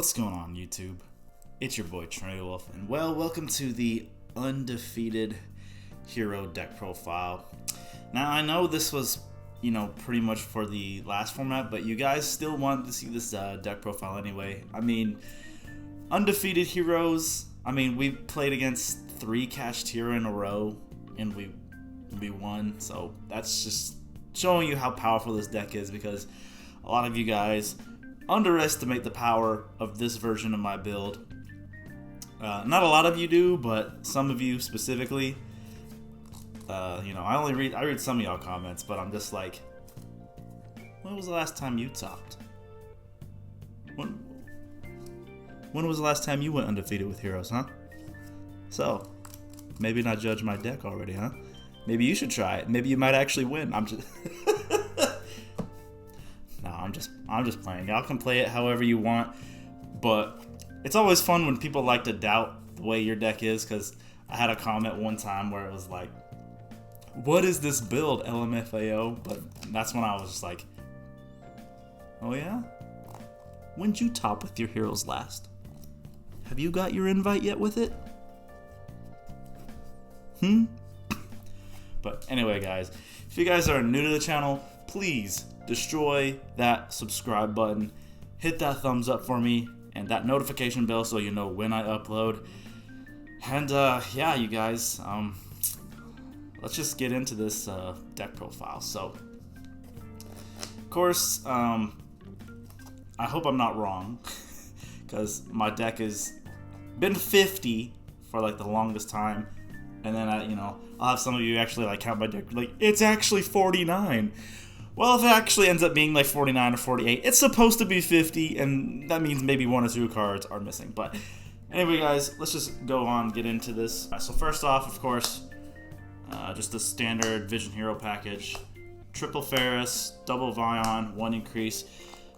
What's going on, YouTube? It's your boy Trinity Wolf, and welcome to the Undefeated Hero deck profile. Now, I know this was, pretty much for the last format, but you guys still wanted to see this deck profile anyway. I mean, Undefeated Heroes, we played against 3 Cached Hero in a row, and we won, so that's just showing you how powerful this deck is, because a lot of you guys underestimate the power of this version of my build. Not a lot of you do, but some of you specifically. I read some of y'all comments, but I'm just like, when was the last time you topped? When was the last time you went undefeated with heroes, huh? So, maybe not judge my deck already, huh? Maybe you should try it. Maybe you might actually win. I'm just playing. Y'all can play it however you want, but it's always fun when people like to doubt the way your deck is, because I had a comment one time where it was like, what is this build, LMFAO? But that's when I was just like, oh yeah? When'd you top with your heroes last? Have you got your invite yet with it? But anyway, guys, if you guys are new to the channel, please destroy that subscribe button, hit that thumbs up for me, and that notification bell so you know when I upload. And yeah, you guys, let's just get into this deck profile. So, of course, I hope I'm not wrong, because my deck has been 50 for like the longest time, and then I'll have some of you actually like count my deck like it's actually 49. Well, if it actually ends up being like 49 or 48, it's supposed to be 50, and that means maybe 1 or 2 cards are missing. But anyway, guys, let's just go on, get into this. So first off, of course, just the standard Vision Hero package. Triple Ferris, double Vion, 1 increase.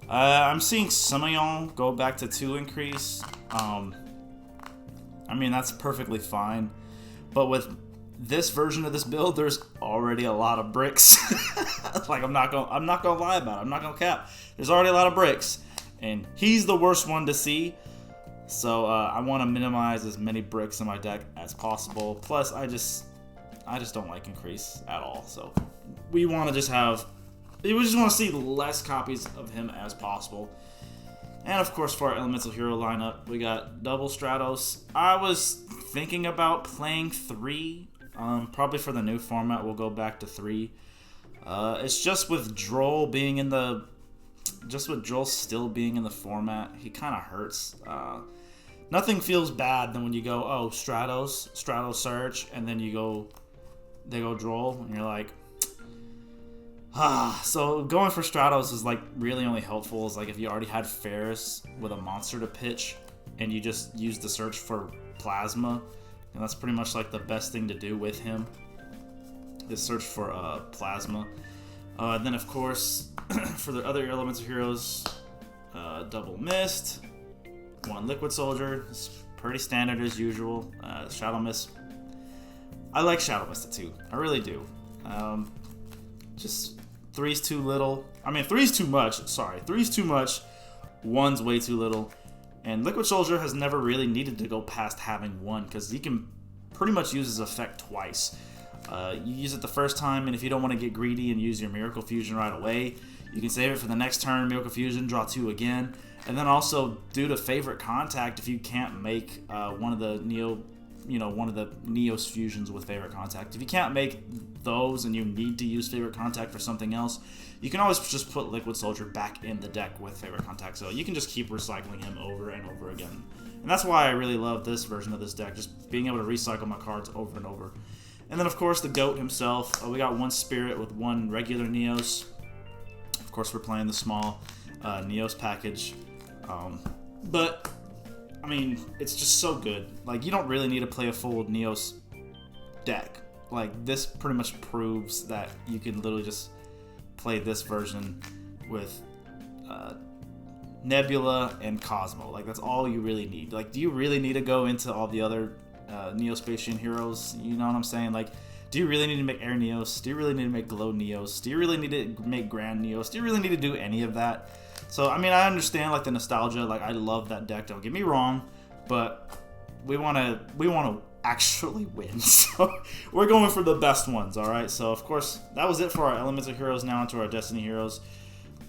I'm seeing some of y'all go back to 2 increase. That's perfectly fine. But with this version of this build, there's already a lot of bricks. Like, I'm not gonna lie about it. I'm not gonna cap. There's already a lot of bricks, and he's the worst one to see. So I want to minimize as many bricks in my deck as possible. Plus, I just don't like increase at all. So we just want to see less copies of him as possible. And of course, for our Elemental Hero lineup, we got double Stratos. I was thinking about playing 3. Probably for the new format, we'll go back to 3. It's just with Droll still being in the format, he kind of hurts. Nothing feels bad than when you go, oh, Stratos Surge, and then they go Droll, and you're like, So going for Stratos is like really only helpful is like if you already had Ferris with a monster to pitch, and you just use the search for Plasma. And that's pretty much like the best thing to do with him, is search for Plasma. Then of course, for the other Elemental Heroes, double Mist, 1 Liquid Soldier. It's pretty standard as usual. Shadow Mist. I like Shadow Mist too. I really do. Just 3's too little. 3's too much. Sorry, 3's too much. 1's way too little. And Liquid Soldier has never really needed to go past having 1, because he can pretty much use his effect twice. You use it the first time, and if you don't want to get greedy and use your Miracle Fusion right away, you can save it for the next turn, Miracle Fusion, draw 2 again. And then also, due to Favorite Contact, if you can't make one of the Neos fusions with Favorite Contact, if you can't make those and you need to use Favorite Contact for something else, you can always just put Liquid Soldier back in the deck with Favorite Contact, so you can just keep recycling him over and over again. And that's why I really love this version of this deck, just being able to recycle my cards over and over. And then of course the GOAT himself, we got 1 Spirit with 1 regular Neos. Of course we're playing the small Neos package. But it's just so good. Like, you don't really need to play a full Neos deck. Like, this pretty much proves that you can literally just play this version with Nebula and Cosmo. Like, that's all you really need. Like, do you really need to go into all the other Neospatian heroes? You know what I'm saying? Like, do you really need to make Air Neos? Do you really need to make Glow Neos? Do you really need to make Grand Neos? Do you really need to do any of that? So, I mean, I understand, like, the nostalgia. Like, I love that deck, don't get me wrong. But we want to actually win. So, we're going for the best ones, alright? So, of course, that was it for our Elemental Heroes. Now into our Destiny Heroes.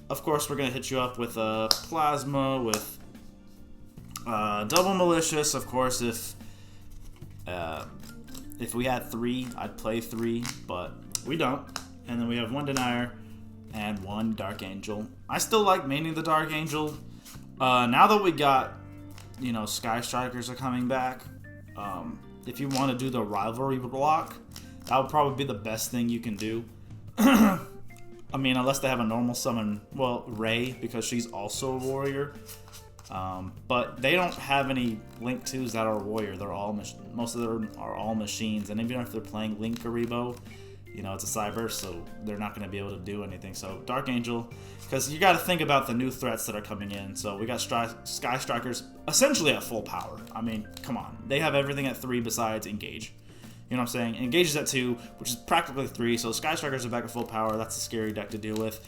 Of course, we're going to hit you up with Plasma, with Double Malicious. Of course, if we had 3, I'd play 3, but we don't. And then we have 1 Denier and 1 Dark Angel. I still like maining the Dark Angel. Now that we got, you know, Sky Strikers are coming back, if you want to do the rivalry block, that would probably be the best thing you can do. I mean, unless they have a normal summon, well, Ray, because she's also a warrior. But they don't have any Link 2s that are warrior. They're all most of them are all machines, and even if they're playing Link Karibo, you know, it's a cyber, so they're not going to be able to do anything. So Dark Angel, because you got to think about the new threats that are coming in. So we got Sky Strikers essentially at full power. I mean, come on, they have everything at 3 besides Engage. You know what I'm saying? Engage is at 2, which is practically 3. So Sky Strikers are back at full power. That's a scary deck to deal with.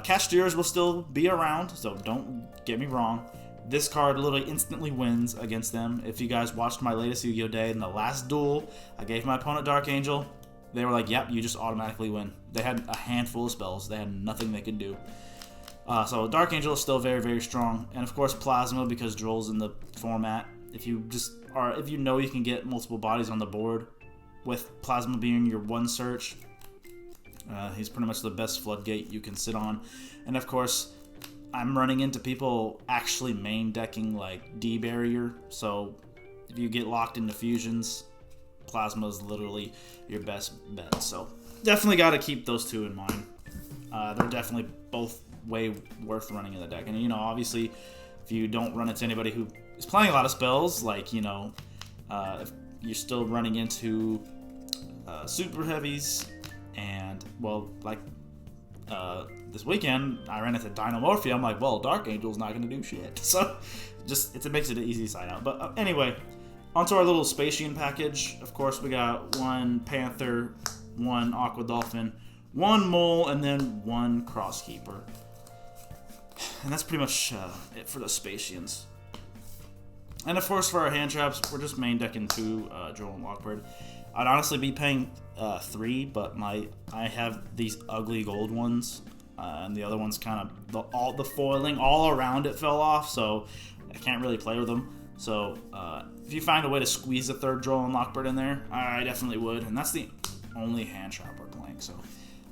Cashiers will still be around, so don't get me wrong. This card literally instantly wins against them. If you guys watched my latest Yu-Gi-Oh! Day, in the last duel, I gave my opponent Dark Angel. They were like, yep, you just automatically win. They had a handful of spells. They had nothing they could do. So Dark Angel is still very, very strong. And of course Plasma, because Droll's in the format. If you know you can get multiple bodies on the board, with Plasma being your one search, he's pretty much the best floodgate you can sit on. And of course, I'm running into people actually main decking like D-Barrier, so if you get locked into fusions, Plasma is literally your best bet. So definitely got to keep those 2 in mind. They're definitely both way worth running in the deck. And, you know, obviously, if you don't run into anybody who is playing a lot of spells, like, you know, if you're still running into super heavies, and, well, like, this weekend, I ran into Dynamorphia. I'm like, well, Dark Angel's not going to do shit. So, it makes it an easy side out. But anyway, onto our little Spacian package. Of course, we got 1 Panther, 1 Aqua Dolphin, 1 Mole, and then 1 Crosskeeper. And that's pretty much it for the Spacians. And of course, for our hand traps, we're just main decking 2 Droll and Lockbird. I'd honestly be paying 3, but I have these ugly gold ones, and the other ones kind of all the foiling all around it fell off, so I can't really play with them. So if you find a way to squeeze a 3rd Droll and Lockbird in there, I definitely would. And that's the only hand trap we're playing. So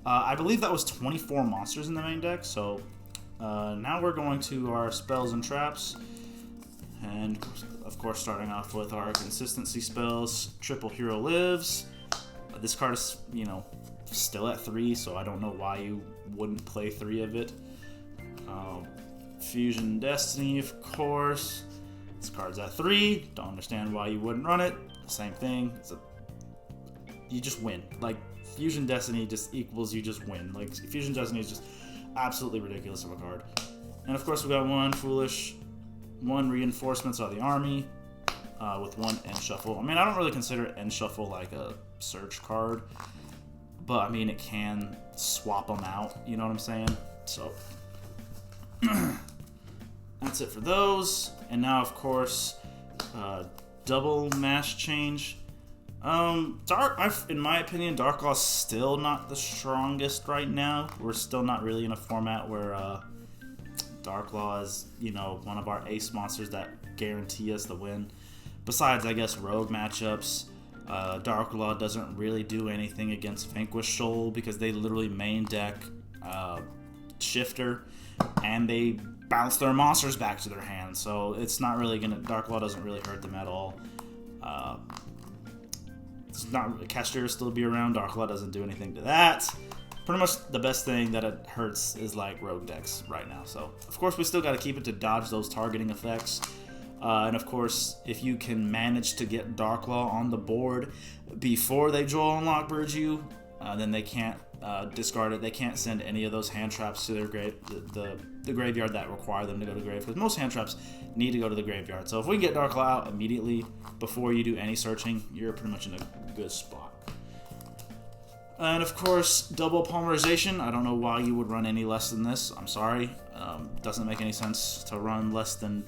I believe that was 24 monsters in the main deck. So now we're going to our spells and traps. And, of course, starting off with our consistency spells. Triple Hero Lives. This card is, you know, still at 3, so I don't know why you wouldn't play 3 of it. Fusion Destiny, of course. This card's at 3. Don't understand why you wouldn't run it. Same thing. You just win. Like, Fusion Destiny just equals you just win. Like, Fusion Destiny is just absolutely ridiculous of a card. And, of course, we got 1 Foolish, 1 Reinforcements of the Army, with 1 End Shuffle. I mean, I don't really consider End Shuffle like a search card, but I mean, it can swap them out, you know what I'm saying? So, that's it for those. And now, of course, double mash change. In my opinion, Darklaw's still not the strongest right now. We're still not really in a format where Darklaw is, you know, one of our ace monsters that guarantee us the win. Besides, I guess, rogue matchups. Darklaw doesn't really do anything against Vanquish Soul because they literally main deck Shifter, and they bounce their monsters back to their hand. So it's not really gonna. Darklaw doesn't really hurt them at all. It's not. Cashier still be around. Darklaw doesn't do anything to that. Pretty much the best thing that it hurts is like rogue decks right now. So of course we still got to keep it to dodge those targeting effects. And of course, if you can manage to get Darklaw on the board before they draw and Lockbird you, then they can't discard it. They can't send any of those hand traps to their the graveyard that require them to go to the grave, because most hand traps need to go to the graveyard. So if we can get Darklaw out immediately before you do any searching, you're pretty much in a good spot. And of course, double polymerization. I don't know why you would run any less than this. I'm sorry. Doesn't make any sense to run less than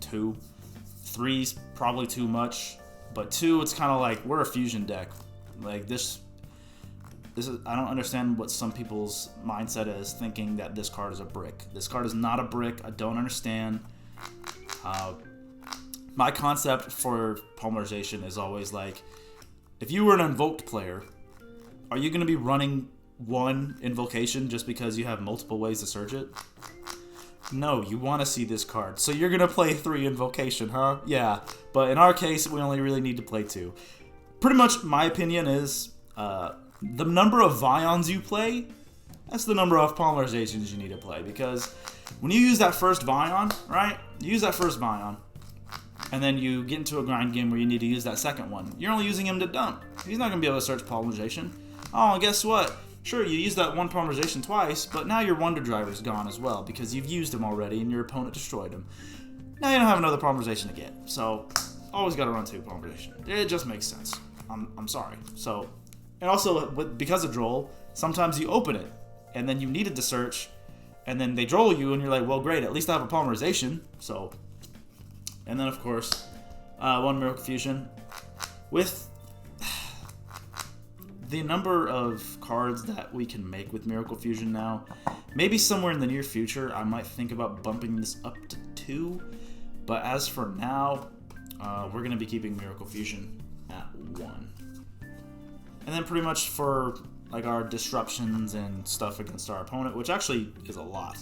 2. 3's probably too much, but 2, it's kind of like we're a fusion deck. Like this is, I don't understand what some people's mindset is, thinking that this card is a brick. This card is not a brick. I don't understand. My concept for polymerization is always like, if you were an invoked player, are you going to be running one invocation just because you have multiple ways to search it? No, you want to see this card. So you're going to play 3 invocation, huh? Yeah, but in our case, we only really need to play 2. Pretty much, my opinion is, the number of Vions you play, that's the number of polymerizations you need to play. Because when you use that first Vion, right? You use that first Vion, and then you get into a grind game where you need to use that second one. You're only using him to dump. He's not going to be able to search polymerization. Oh, and guess what? Sure, you used that one polymerization twice, but now your Wonder Driver's gone as well because you've used him already and your opponent destroyed him. Now you don't have another polymerization to get. So, always got to run 2 polymerization. It just makes sense. I'm sorry. So, and also, because of Droll, sometimes you open it, and then you needed to search, and then they Droll you, and you're like, well, great, at least I have a polymerization. So, and then, of course, 1 Miracle Fusion. With the number of cards that we can make with Miracle Fusion now, maybe somewhere in the near future, I might think about bumping this up to 2. But as for now, we're going to be keeping Miracle Fusion at 1. And then pretty much for like our disruptions and stuff against our opponent, which actually is a lot,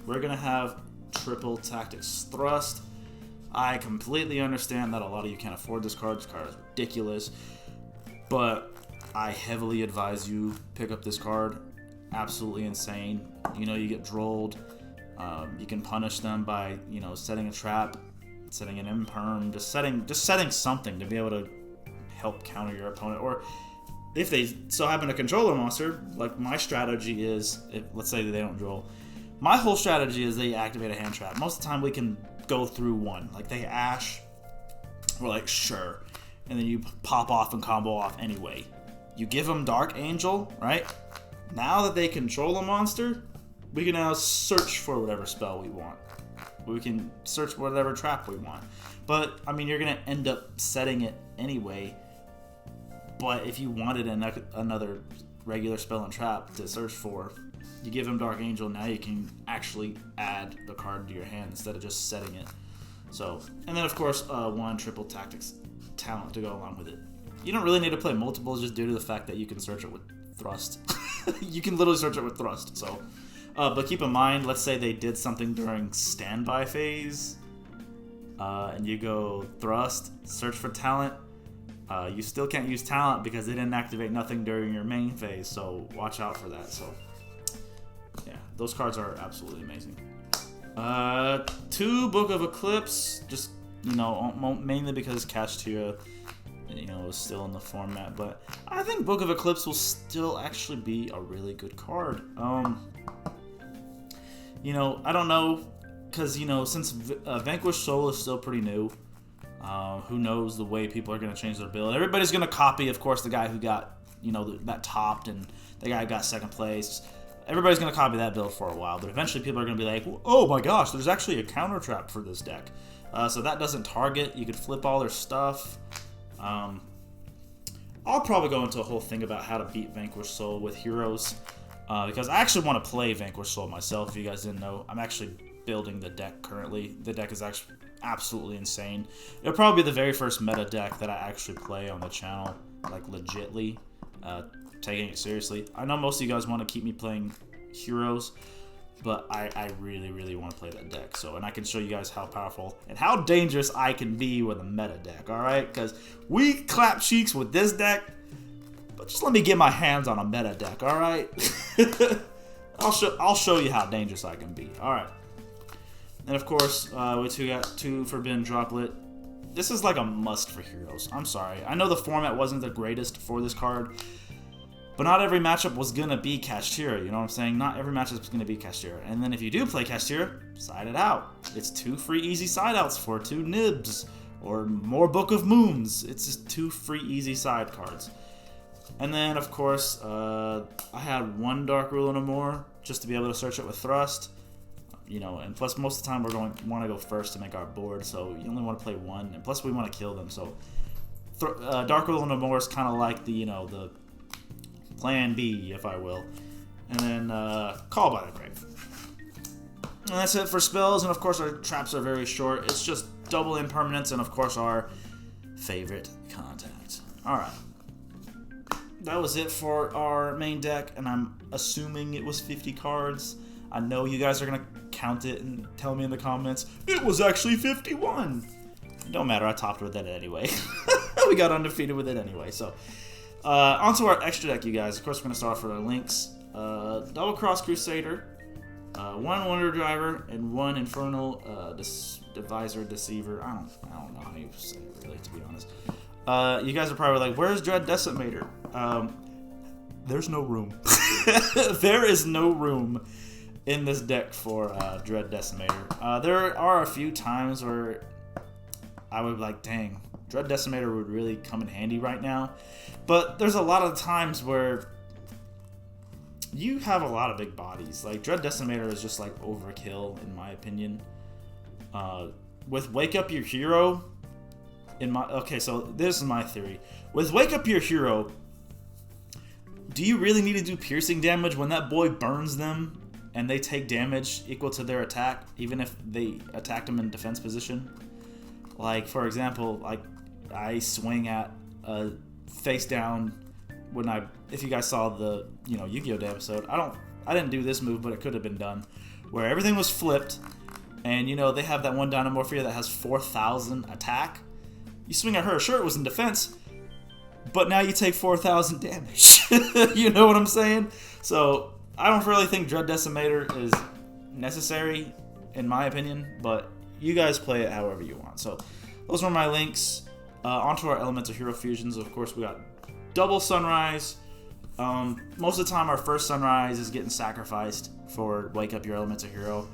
we're going to have triple Tactics Thrust. I completely understand that a lot of you can't afford this card. This card is ridiculous. But I heavily advise you pick up this card. Absolutely insane. You know, you get drolled. You can punish them by, you know, setting a trap, setting an imperm, just setting something to be able to help counter your opponent. Or if they so happen to control a monster, like my strategy is, if let's say they don't droll, my whole strategy is they activate a hand trap. Most of the time we can go through one. Like they Ash, we're like, sure. And then you pop off and combo off anyway. You give them Dark Angel, right? Now that they control a monster, we can now search for whatever spell we want. We can search whatever trap we want. But, I mean, you're going to end up setting it anyway. But if you wanted another regular spell and trap to search for, you give him Dark Angel, now you can actually add the card to your hand instead of just setting it. So, and then of course, 1 triple Tactics talent to go along with it. You don't really need to play multiples just due to the fact that you can search it with Thrust. You can literally search it with Thrust, so. But keep in mind, let's say they did something during standby phase, and you go Thrust, search for talent. You still can't use talent because they didn't activate nothing during your main phase, so watch out for that. So, yeah, those cards are absolutely amazing. 2 Book of Eclipse, just, you know, mainly because Kashtira, you know, is still in the format, but I think Book of Eclipse will still actually be a really good card. You know, I don't know, because, you know, since Vanquished Soul is still pretty new, who knows the way people are going to change their build. Everybody's going to copy, of course, the guy who got, you know, that topped, and the guy who got 2nd place. Everybody's going to copy that build for a while, but eventually people are going to be like, oh my gosh, there's actually a counter trap for this deck. So that doesn't target. You could flip all their stuff. I'll probably go into a whole thing about how to beat Vanquished Soul with heroes, because I actually want to play Vanquished Soul myself. If you guys didn't know, I'm actually building the deck currently. The deck is actually absolutely insane. It'll probably be the very first meta deck that I actually play on the channel, like legitly, taking it seriously. I know most of you guys want to keep me playing heroes, but I really, really want to play that deck. So, and I can show you guys how powerful and how dangerous I can be with a meta deck, alright? Because we clap cheeks with this deck, but just let me get my hands on a meta deck, alright? I'll show you how dangerous I can be, alright? And of course, we got 2 Forbidden Droplet. This is like a must for heroes. I'm sorry. I know the format wasn't the greatest for this card, but not every matchup was going to be Kashtira, you know what I'm saying? Not every matchup is going to be Kashtira. And then if you do play Kashtira, side it out. It's 2 free easy side outs for 2 nibs, or more Book of Moons. It's just 2 free easy side cards. And then, of course, I had one Dark Ruler no more, just to be able to search it with Thrust. You know, and plus most of the time we're going to want to go first to make our board, so you only want to play one, and plus we want to kill them. So Dark Ruler no more is kind of like the, you know, the plan B, if I will. And then Call by the Grave. And that's it for spells, and of course our traps are very short. It's just double impermanence and of course our favorite contact. Alright. That was it for our main deck, and I'm assuming it was 50 cards. I know you guys are going to count it and tell me in the comments, it was actually 51! Don't matter, I topped with it anyway. We got undefeated with it anyway, so. Onto our extra deck, you guys. Of course, we're going to start off with our links. Double Cross Crusader, one Wonder Driver, and one Infernal Divisor Deceiver. I don't know how you say it, really, to be honest. You guys are probably like, where's Dread Decimator? There's no room. There is no room in this deck for Dread Decimator. There are a few times where I would be like, dang, Dread Decimator would really come in handy right now. But there's a lot of times where you have a lot of big bodies. Like, Dread Decimator is just like overkill, in my opinion. With Wake Up Your Hero, okay, so this is my theory. With Wake Up Your Hero, do you really need to do piercing damage when that boy burns them and they take damage equal to their attack, even if they attacked them in defense position? Like, for example, like I swing at a face down when if you guys saw the, you know, Yu-Gi-Oh! Episode, I didn't do this move, but it could have been done, where everything was flipped, and you know, they have that one Dynamorphia that has 4,000 attack. You swing at her, sure, it was in defense, but now you take 4,000 damage. You know what I'm saying? So I don't really think Dread Decimator is necessary, in my opinion, but you guys play it however you want. So those were my links. Onto our Elemental Hero fusions. Of course, we got double Sunrise. Most of the time, our first Sunrise is getting sacrificed for Wake Up Your Elemental Hero.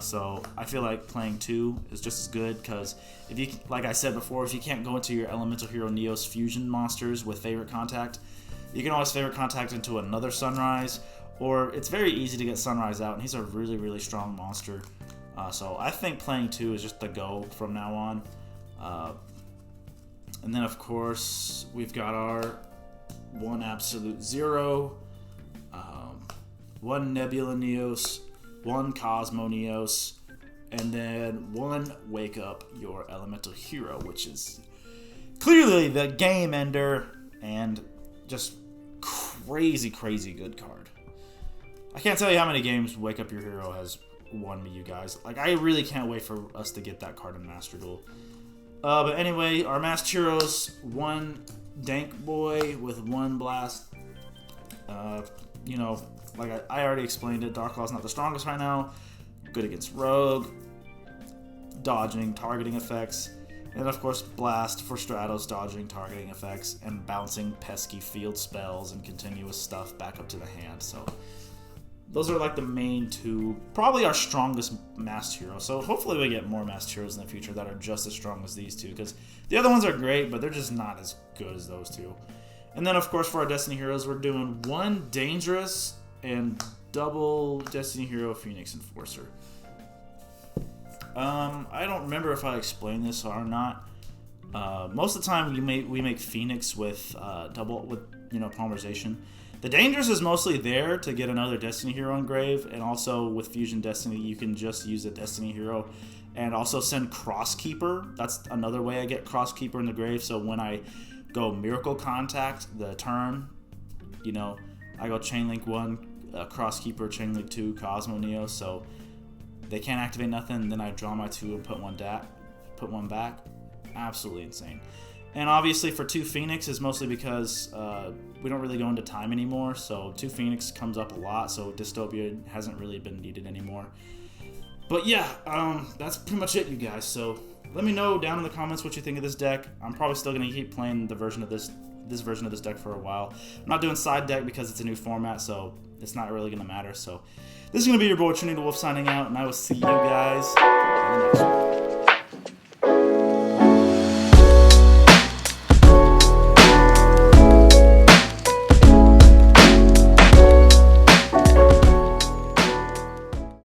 So I feel like playing two is just as good, because if you, like I said before, if you can't go into your Elemental Hero Neos fusion monsters with favorite contact, you can always favorite contact into another Sunrise, or it's very easy to get Sunrise out, and he's a really, really strong monster. So I think playing two is just the go from now on. And then of course we've got our one Absolute Zero, one Nebula Neos, one Cosmo Neos, and then one Wake Up Your Elemental Hero, which is clearly the game ender and just crazy good card. I can't tell you how many games Wake Up Your Hero has won me, you guys. Like, I really can't wait for us to get that card in Master Duel. But anyway, our Masked Heroes, one Dank Boy with one Blast. You know, like I already explained it, Dark Claw's not the strongest right now. Good against Rogue, dodging, targeting effects, and of course Blast for Stratos, dodging, targeting effects, and bouncing pesky field spells and continuous stuff back up to the hand. So those are like the main two, probably our strongest Masked Heroes. So hopefully we get more Masked Heroes in the future that are just as strong as these two, because the other ones are great, but they're just not as good as those two. And then of course for our Destiny Heroes, we're doing one Dangerous and double Destiny Hero Phoenix Enforcer. I don't remember if I explained this or not. Most of the time we make Phoenix with polymerization. The Dangerous is mostly there to get another Destiny Hero engraved, and also with Fusion Destiny you can just use a Destiny Hero and also send Crosskeeper. That's another way I get Crosskeeper in the grave. So when I go Miracle Contact the turn, you know, I go Chainlink 1, Crosskeeper, Chainlink 2, Cosmo Neo, so they can't activate nothing. Then I draw my 2 and put one back. Absolutely insane. And obviously for 2 Phoenix is mostly because we don't really go into time anymore, so 2 Phoenix comes up a lot, so Dystopia hasn't really been needed anymore. But yeah, that's pretty much it, you guys. So let me know down in the comments what you think of this deck. I'm probably still going to keep playing the version of this version of this deck for a while. I'm not doing side deck because it's a new format, so it's not really going to matter. So this is going to be your boy Trinity Wolf signing out, and I will see you guys in the next one.